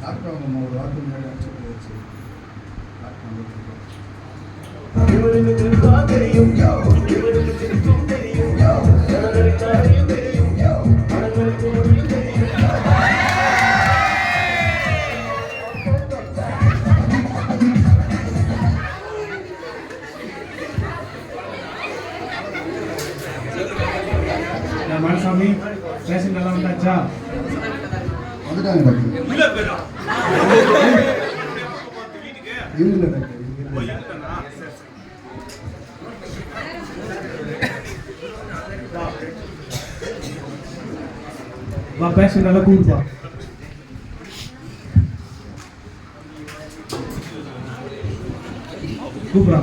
Doctor அவங்க ஒரு வாரத்துக்கு முன்னாடி அடிச்சு போயிடுச்சு. மனசாமி பேஷண்ட் நல்லா வந்தாச்சா? வந்துட்டாங்க டாக்டர். இல்லை டாக்டர். வா பேஷண்ட் நல்லா கூப்பிடுவா. கூப்பிடா.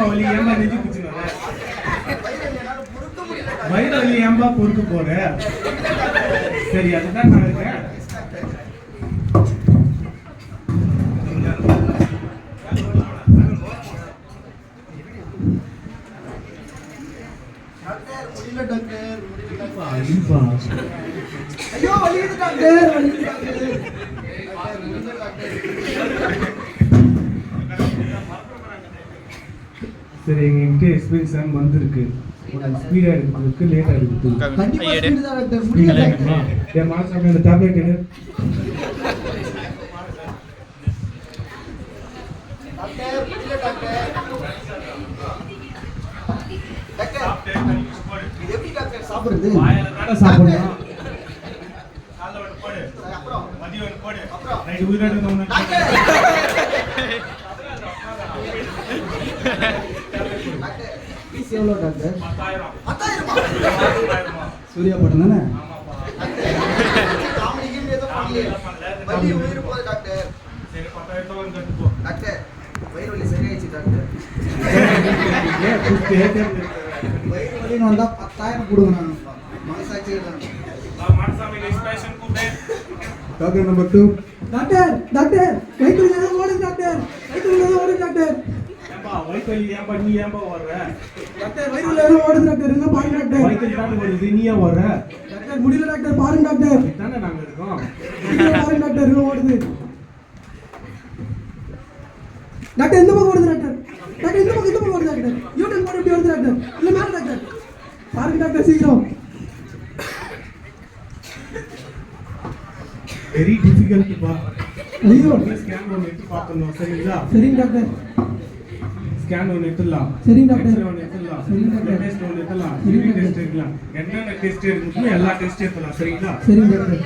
வலி ஏம்பா நெஞ்சு குச்சுனா வயிறு வலி ஏம்பா பொறுக்க போற? சரி அதுதான் நான் இருக்கேன். ஐயோ வலிக்குது டாக்டர், வலிக்குது டாக்டர். சரி எங்ககிட்ட எக்ஸ்பீரியன்ஸ் டைம் வந்திருக்கு. ஸ்பீடாக எடுக்கிறதுக்கு லேட்டாக எடுக்கிறதுக்கு கண்டிப்பாக ஸ்பீடு தான் டாக்டர். முடியல டாக்டர். என் மாதம் அந்த டேப்லெட் எடு. டாக்டர் முடியல டாக்டர். டாக்டர் இது எப்படி டாக்டர் சாப்பிடுறது? வாயில தான சாப்பிடணும். கால்ல வந்து போடு. அப்புறம் மதியம் வந்து போடு. அப்புறம் நைட் உயிரோட இருந்தவங்க டாக்டர் ஃபீஸ் எவ்வளோ டாக்டர்? 10,000. சூர்யா படம் தானே? காமெடி கேம் ஏதோ பண்ணலையே. வலி உயிர் போகுது டாக்டர். சரி 10,000 வந்து கட்டுப்போ. டாக்டர் வயிறு வலி சரியாயிடுச்சு டாக்டர். வயிறு வலின்னு வந்தா 10,000 கொடுங்க. நான் மனசாட்சி மாடசாமி நெக்ஸ்ட் பேஷண்ட் கூப்பிடு. Doctor number 2. டாக்டர் டாக்டர் வயிறு வலி ஓடுது டாக்டர். வயிறு வலி ஓடுது டாக்டர். ஏம்பா வயித்து வலி ஏம்பா நீ ஏம்பா வர்ற? டாக்டர் வயிறு வலி ஓடுது டாக்டர். என்ன பாருங்க டாக்டர். வயித்து தான வருது நீ ஏன் வர்ற? டாக்டர் முடியல டாக்டர். பாருங்க டாக்டர். தானே நாங்க இருக்கோம். பாருங்க டாக்டர் என்ன ஓடுது. டாக்டர் இந்த பக்கம் ஓடுது டாக்டர். டாக்டர் இந்த பக்கம் ஓடுது டாக்டர். யூட்டன் போட்டு இப்படி ஓடுது டாக்டர். இல்ல மேல டாக்டர். பாருங்க டாக்டர் சீக்கிரம். வெரி டிஃபிகல்ட் பா. ஐயோ ஸ்கேன் ஒன்னு எடுத்து பார்த்தோம். சரிங்களா? சரிங்க டாக்டர். ஸ்கேன் ஒன்னு எடுத்துடலாம். சரிங்க டாக்டர். எக்ஸ்ரே ஒன்னு எடுத்துடலாம். சரிங்க டாக்டர். டெஸ்ட் ஒன்னு எடுத்துடலாம். சரிங்க யூரின் டாக்டர். டெஸ்ட் எடுக்கலாம். என்னென்ன டெஸ்ட் எடுக்கணுமோ எல்லா டெஸ்ட் எடுத்துடலாம். சரிங்களா? சரிங்க டாக்டர்.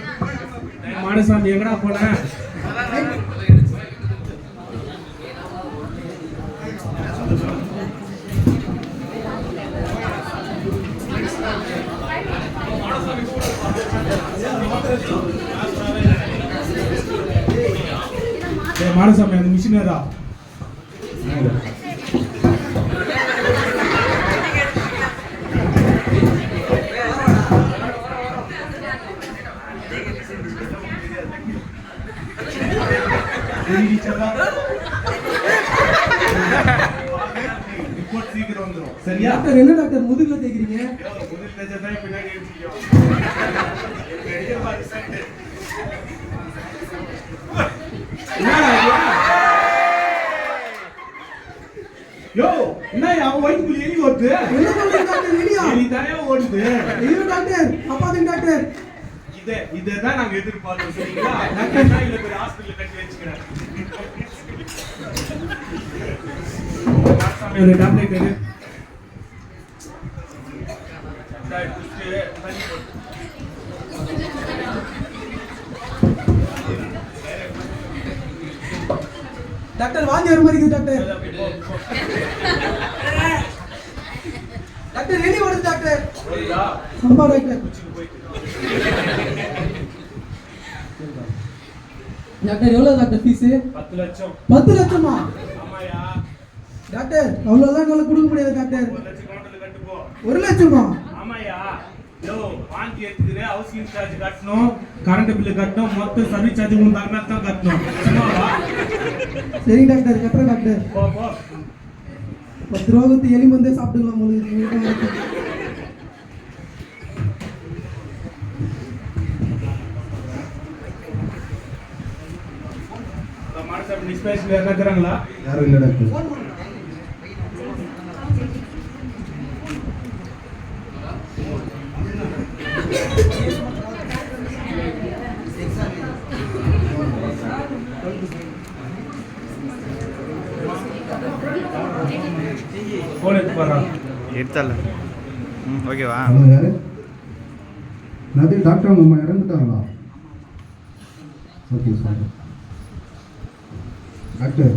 மாடசாமி எங்கடா போன? மாடசாமி அந்த மிஷினரா? ரிப்போர்ட் சீக்கிரம் வந்துரும். சரியா? டாக்டர் என்ன டாக்டர் முதுகுல தேய்க்கிறீங்க? முதல் தேஜதா பின்னாடி எடுத்துக்கோ. பெரிய பாரிசண்ட். யோ என்ன அவன் வயித்துக்குள்ள எலி ஓடுது? என்ன பண்றீங்க டாக்டர்? எலியா? எலி தானே ஓடுது. ஐயோ டாக்டர் அப்பாதீங்க டாக்டர். இததான் நாங்க எதிர்பார்த்தோம். சரிங்களா? டாக்டர் நான் இல்ல போய் ஹாஸ்பிடல்ல கட்டி வச்சுக்கிறேன். ஒரு டேப்லெட் எடு. டாக்டர் வாந்தி வர மாதிரி இருக்குது டாக்டர். டாக்டர் எலி ஓடுது டாக்டர். ஆமா டாக்டர். டாக்டர் எவ்வளவு டாக்டர் ஃபீஸ்? 10 லட்சம். 10 லட்சமா? ஆமாயா. டாக்டர் அவ்வளவுதான் என்னால கொடுக்க முடியாது டாக்டர். 1 லட்சம் கவுண்டர்ல கட்டுப்போ. 1 லட்சமா? ஆமாயா. யோ வாங்கி எடுத்துக்கிற ஹவுசிங் சார்ஜ் கட்டணும், கரண்ட் பில்லு கட்டணும், மொத்த சர்வீஸ் சார்ஜ் உன் தலைமையில தான் கட்டணும். சும்மாவா? சரிங்க டாக்டர், கட்டுறேன் டாக்டர். போ போ. 10 ரூபா கொடுத்து எலி மருந்தே சாப்பிட்டுக்கலாம் உங்களுக்கு. மாடசாப் டிஸ்பேச்ல யாரா இருக்கறாங்களா? யாரும் இல்லை டாக்டர். போன் எடுத்து பாரு. எடுத்தால ஓகேவா? ஹலோ, யாரு? நதி டாக்டர் அவங்க அம்மா இறந்துட்டாங்களா? Okay sir. டாக்டர்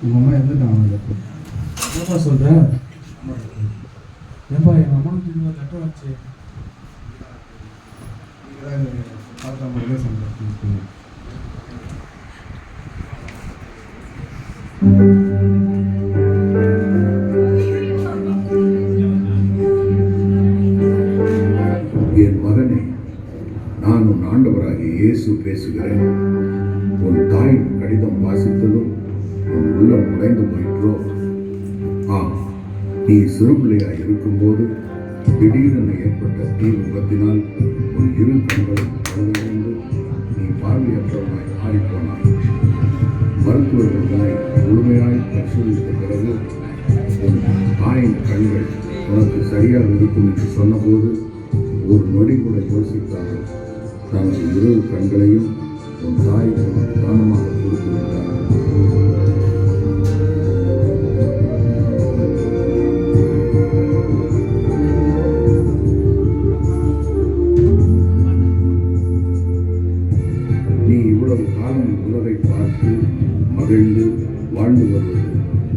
உங்கள் அம்மா இறந்துட்டாங்களா டாக்டர்? என்னப்பா சொல்ற? ஏன்பா என் அம்மாவுக்கு இன்னொரு லெட்டர் வச்சு பார்த்தா மாதிரி சொல்கிறேன். என் மகனே, நான் உன் ஆண்டவராகிய இயேசு பேசுகிறேன். உன் தாயின் கடிதம் வாசித்ததும் உன் உள்ளம் உடைந்து போயிற்றோ? ஆம், நீ சிறுபிள்ளையாய் இருக்கும்போது திடீரென ஏற்பட்ட தீ விபத்தினால் உன் இரு கண்களும் பழுதடைந்து நீ பார்வையற்றவனாய் மாறிப்போனாய். மருத்துவர்கள் உன்னை முழுமையாய் பரிசோதித்த பிறகு உன் தாயின் கண்கள் உனக்கு சரியாக இருக்கும் என்று சொன்னபோது ஒரு நொடி கூட யோசிக்காமல் தனது இரு கண்களையும் உன் தாய் உனக்கு தானமாக கொடுத்து விட்டார். நீ இவ்வளவு காலம் உலகை பார்த்து மகிழ்ந்து வாழ்ந்து வருவது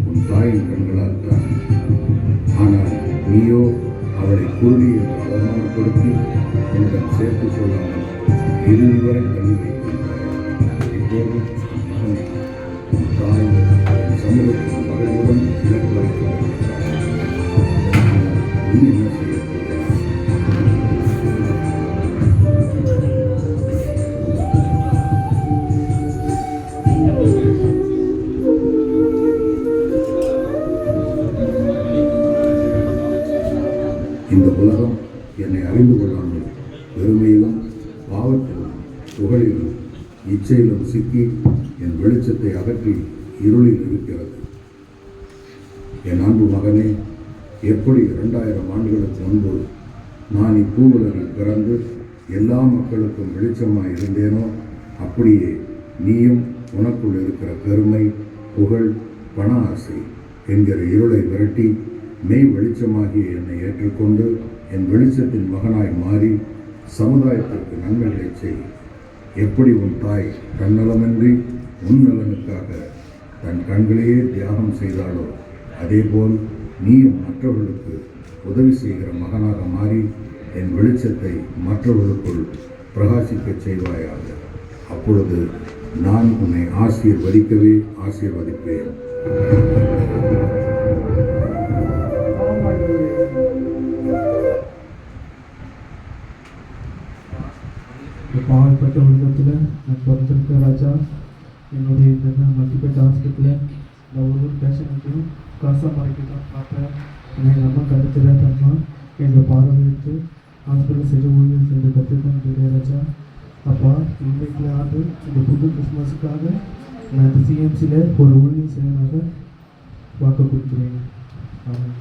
உன் தாயின் கண்களால் தான். ஆனால் நீயோ அவளை குருடி என்று அவமானப்படுத்தி உன்னிடம் சேர்த்து கொள்ளாமல் இறுதி வரை தள்ளி வைத்திருந்தார். இப்போது மகனே, உன் தாய் என் சமூகத்தின் மகளுடன் இலக்கு வைக்கப்பட்டிருக்கிறார். நீ என்ன செய்ய போகிறாய்? இந்த உலகம் என்னை அறிந்து கொள்ளாமல் பெருமையிலும் பாவத்திலும் புகழிலும் இச்சையிலும் சிக்கி என் வெளிச்சத்தை அகற்றி இருளில் இருக்கிறது. என் அன்பு மகனே, எப்படி 2000 ஆண்டுகளுக்கு முன்பு நான் இப்பூவுலகில் பிறந்து எல்லா மக்களுக்கும் வெளிச்சமாய் இருந்தேனோ, அப்படியே நீயும் உனக்குள் இருக்கிற பெருமை, புகழ், பண ஆசை என்கிற இருளை விரட்டி மெய் வெளிச்சமாகிய என்னை ஏற்றுக்கொண்டு என் வெளிச்சத்தின் மகனாய் மாறி சமுதாயத்திற்கு நன்மைகளை செய். எப்படி உன் தாய் தன்னலமின்றி உன் நலனுக்காக தன் கண்களையே தியாகம் செய்தாளோ, அதேபோல் நீயும் மற்றவர்களுக்கு உதவி செய்கிற மகனாக மாறி என் வெளிச்சத்தை மற்றவர்களுக்குள் பிரகாசிக்கச் செய்வாயாக. அப்பொழுது நான் உன்னை ஆசீர்வதிக்கவே ஆசீர்வதிப்பேன். பாவப்பட்ட உலகத்தில் நான் பிறந்திருக்க ராஜா, என்னுடைய இந்த மல்டிபெட் ஹாஸ்பிட்டலில் இந்த ஒரு பேஷண்ட்டையும் காசாக மறைக்க பார்த்தேன். எங்கள் அம்மா கருத்துறாத்தம்மா எங்கள் பார்வையிட்டு ஹாஸ்பிட்டல் செய்து ஊழியர் செய்து கற்றுக்க ராஜா. அப்பா, இன்றைக்கு ஆண்டு இந்த புது கிறிஸ்மஸுக்காக நான் இந்த சிஎம்சியில் ஒரு ஊழியர் செய்யனாக வாக்கு கொடுக்குறேன். ஆமாம்.